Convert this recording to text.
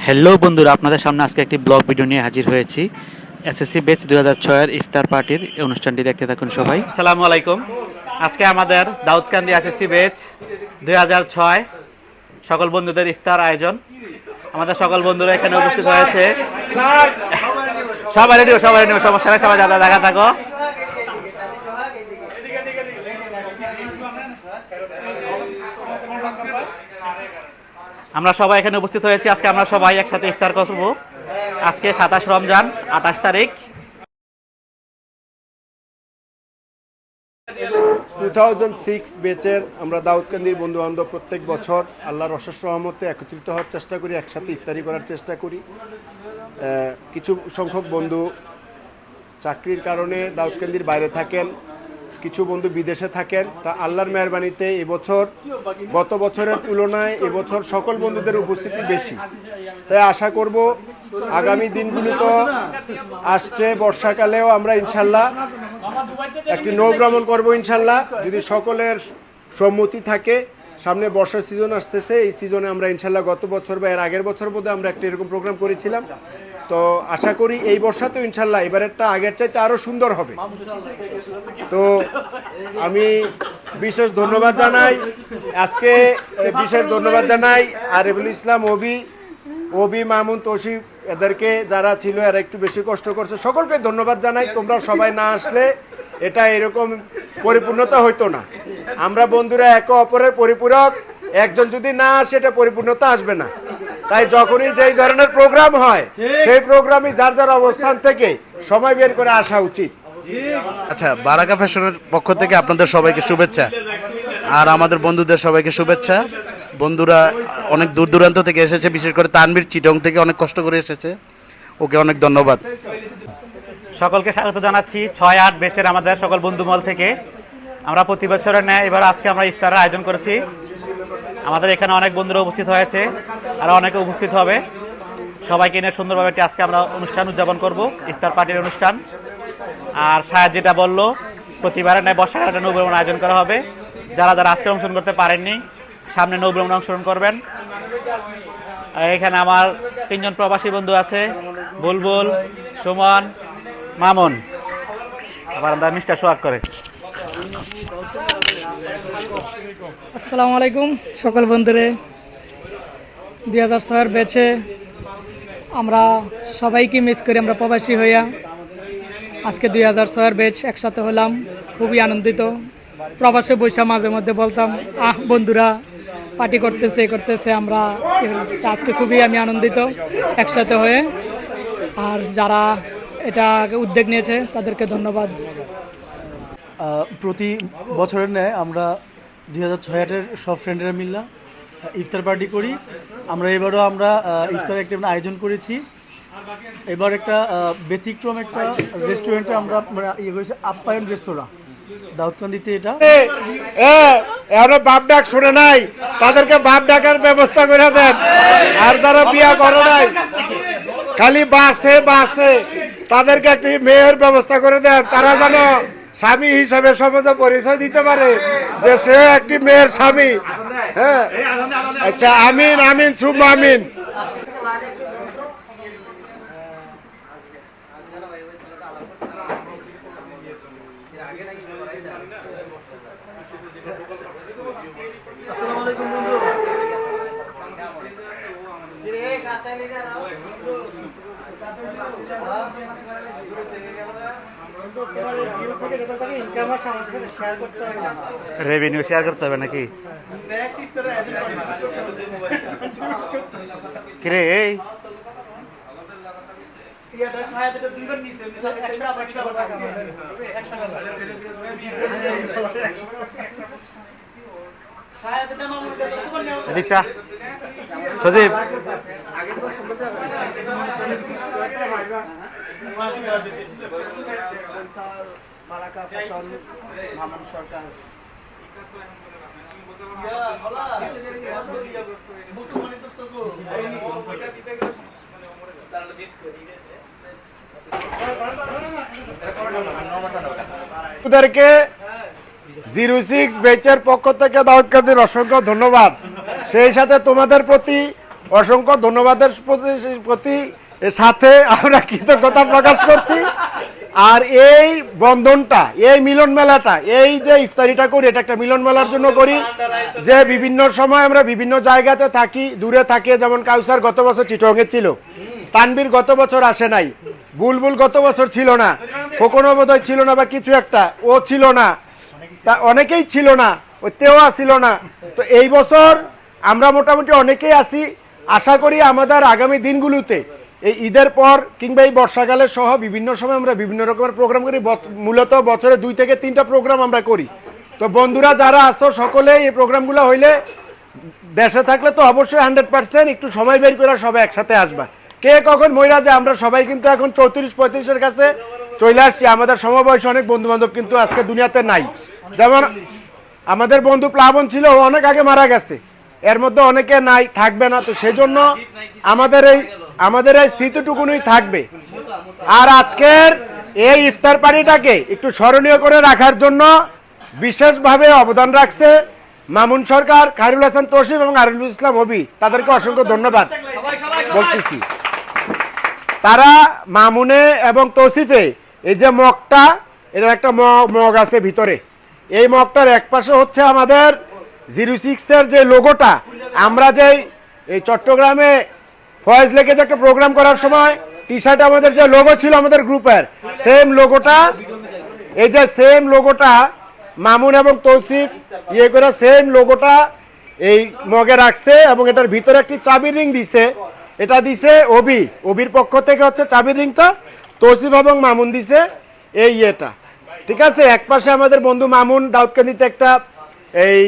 Hello বন্ধুরা, আপনাদের সামনে আজকে একটি ব্লগ ভিডিও নিয়ে হাজির হয়েছি। এসএসসি ব্যাচ 2006 এর ইফতার পার্টির এই অনুষ্ঠানটি দেখতে থাকুন সবাই। আসসালামু আলাইকুম। আজকে আমাদের দাউদকান্দি এসএসসি ব্যাচ 2006 সকল বন্ধুদের ইফতার আয়োজন। আমাদের সকল বন্ধুরা এখানে উপস্থিত হয়েছে। সবাই রেডি, সমস্যা নেই, সবাই যারা দেখা থাকো। আমরা সবাই এখানে উপস্থিত হয়েছি। আজকে আমরা সবাই একসাথে ইফতার করব। আজকে 27 রমজান, 28 তারিখ। 2006 ব্যাচের আমরা দাউদকান্দির বন্ধু বান্ধব প্রত্যেক বছর আল্লাহর অশেষ রহমতে একত্রিত হওয়ার চেষ্টা করি, একসাথে ইফতারি করার চেষ্টা করি। কিছু সংখ্যক বন্ধু চাকরির কারণে দাউদকান্দির বাইরে থাকেন, কিছু বন্ধু বিদেশে থাকেন। তা আল্লাহর মেহরবানিতে এবছর গত বছরের তুলনায় এবছর সকল বন্ধুদের উপস্থিতি বেশি। তাই আশা করব আগামী দিনগুলো আসছে, বর্ষাকালেও আমরা ইনশাল্লাহ একটি নৌভ্রমণ করব ইনশাল্লাহ, যদি সকলের সম্মতি থাকে। সামনে বর্ষার সিজন আসতেছে, এই সিজনে আমরা ইনশাল্লাহ গত বছর বা এর আগের বছর বোধহয় আমরা একটা এরকম প্রোগ্রাম করেছিলাম। তো আশা করি এই বর্ষাতেও ইনশাল্লাহ এবারেরটা আগের চাইতে আরো সুন্দর হবে। তো আমি বিশেষ ধন্যবাদ জানাই, আজকে বিশেষ ধন্যবাদ জানাই আরিফুল ইসলাম, অবি, মামুন, তৌসিফ, এদেরকে যারা ছিল এরা একটু বেশি কষ্ট করছে, সকলকে ধন্যবাদ জানাই। তোমরা সবাই না আসলে এটা এরকম পরিপূর্ণতা হইতো না। আমরা বন্ধুরা একে অপরের পরিপূরক, একজন যদি না আসে এটা পরিপূর্ণতা আসবে না। তাই যখনই যেই ধরনের প্রোগ্রাম হয় সেই প্রোগ্রামই যার যার অবস্থান থেকে সময় বের করে আসা উচিত। আচ্ছা, বারাকা ফ্যাশনের পক্ষ থেকে আপনাদের সবাইকে শুভেচ্ছা, আর আমাদের বন্ধুদের সবাইকে শুভেচ্ছা। বন্ধুরা অনেক দূর দূরান্ত থেকে এসেছে, বিশেষ করে তানভীর চিটং থেকে অনেক কষ্ট করে এসেছে, ওকে অনেক ধন্যবাদ। সকলকে স্বাগত জানাচ্ছি 6-8 ব্যাচের আমাদের সকল বন্ধুমহল থেকে। আমরা প্রতি বছরের ন্যায় এবার আজকে আমরা ইফতারের আয়োজন করেছি। আমাদের এখানে অনেক বন্ধুরা উপস্থিত হয়েছে, আর অনেকে উপস্থিত হবে। সবাইকে নিয়ে সুন্দরভাবে আজকে আমরা অনুষ্ঠান উদযাপন করব, ইফতার পার্টির অনুষ্ঠান। আর শায়দ যেটা বললো, প্রতিবারের ন্যায় বর্ষাকালে নৌভ্রমণ আয়োজন করা হবে। যারা যারা আজকে অংশগ্রহণ করতে পারেননি, সামনে নৌভ্রমণে অংশগ্রহণ করবেন। এখানে আমার 3জন প্রবাসী বন্ধু আছে, বুলবুল, সুমন, মামুন, আবার আমরা মিস্টার সোহাগ করে। আসসালামু আলাইকুম সকল বন্ধুরে। 2006 ব্যাচে আমরা সবাইকে মিস করি, আমরা প্রবাসী হইয়া আজকে 2006 ব্যাচ একসাথে হলাম, খুবই আনন্দিত। প্রবাসে বৈশা মাঝে মধ্যে বলতাম বন্ধুরা পার্টি করতেছে আমরা, আজকে খুবই আমি আনন্দিত একসাথে হয়ে। আর যারা এটা উদ্যোগ নিয়েছে তাদেরকে ধন্যবাদ। প্রতি বছরের ন্যায় আমরা 2006-8-এর সব ফ্রেন্ডরা মিললাম ইফতার পার্টি করি। এবারও আমরা ইফতার একটা আয়োজন করেছি। এবার একটা ব্যতিক্রম একটা রেস্টুরেন্টে আমরা ইয়ে করেছি, আপ্যায়ন রেস্তোরাঁ দাউদকান্দিতে। এটা এখনো বাপ ডাক শুনে নাই, তাদেরকে বাপ ডাকার ব্যবস্থা করে দেন। আর যারা বিয়া করে নাই, খালি বাসে তাদেরকে একটি মেয়ের ব্যবস্থা করে দেন, তারা যেন স্বামী হিসাবে সমাজে পরিচয় দিতে পারে যে সে একটি মেয়ের স্বামী। হ্যাঁ, আচ্ছা, আমিন আমিন সুম্মা আমিন। রেভিনিউ শেয়ার করতে হবে নাকি? কিরে এই এদিক চা, সজীব বারাকা ফ্যাশন, মামুন সরকার। ওদেরকে 06 ব্যাচের পক্ষ থেকে দাউদকান্দির অসংখ্য ধন্যবাদ। সেই সাথে তোমাদের প্রতি অসংখ্য ধন্যবাদের প্রতি সাথে আমরা কৃতজ্ঞতা প্রকাশ করছি। আর এই বন্ধনটা, এই মিলন মেলাটা, এই যে ইফতারিটা করি, এটা একটা মিলন মেলার জন্য করি, যে বিভিন্ন সময় আমরা বিভিন্ন জায়গাতে থাকি, দূরে থাকি। যেমন কাউসার গত বছর চিটংয়ে ছিল, তানবীর গত বছর আসে নাই, বুলবুল গত বছর ছিল না, খোকনও বোধহয় ছিল না বা কিছু একটা, ও ছিল না, তা অনেকেই ছিল না, ওই তেওয়া ছিল না। তো এই বছর আমরা মোটামুটি অনেকেই আছি। আশা করি আমাদের আগামী দিনগুলোতে এই ঈদের পর কিংবা এই বর্ষাকালে সহ বিভিন্ন সময় আমরা বিভিন্ন রকমের প্রোগ্রাম করি। মূলত বছরে 2 থেকে 3টা প্রোগ্রাম আমরা করি। তো বন্ধুরা যারা আসো সকলে এই প্রোগ্রামগুলো হইলে, দেশে থাকলে তো অবশ্যই 100% একটু সময় বের করে সবাই একসাথে আসবা। কে কখন মইরা যে আমরা সবাই কিন্তু এখন 34-35-এর কাছে চলে আসছি। আমাদের সমবয়সী অনেক বন্ধু বান্ধব কিন্তু আজকে দুনিয়াতে নাই। যেমন আমাদের বন্ধু প্লাবন ছিল, ও অনেক আগে মারা গেছে, এর মধ্যে অনেকে নাই, থাকবে না। তো সেই জন্য আমাদের এই স্মৃতিটুকুনই থাকবে। আর আজকের এই ইফতার পার্টিটাকে একটু স্মরণীয় করে রাখার জন্য বিশেষভাবে অবদান রাখছে মামুন সরকার, খায়রুল হাসান তৌসিফ এবং আরিফুল ইসলাম অভি। তাদেরকে অসংখ্য ধন্যবাদ বলতেছি। তারা মামুনে এবং তৌসিফে এই যে মগটা, এটা একটা মগ আছে ভিতরে, এই মগটার এক পাশে হচ্ছে আমাদের 06-এর যে লোগোটা। আমরা যে এই চট্টগ্রামে ফয়েজ লেকে যে একটা প্রোগ্রাম করার সময় টি শার্টে আমাদের যে লোগো ছিল আমাদের গ্রুপের, সেম লোগোটা, এই যে সেম লোগোটা মামুন এবং তৌসিফ ইয়ে করে সেম লোগোটা এই মগে রাখছে। এবং এটার ভিতরে একটি চাবি রিং দিছে, এটা দিছে অবির পক্ষ থেকে হচ্ছে চাবি রিংটা, তৌসিফ এবং মামুন দিছে এই ইয়েটা। ঠিক আছে, এক পাশে আমাদের বন্ধু মামুন দাউদকান্দিতে একটা এই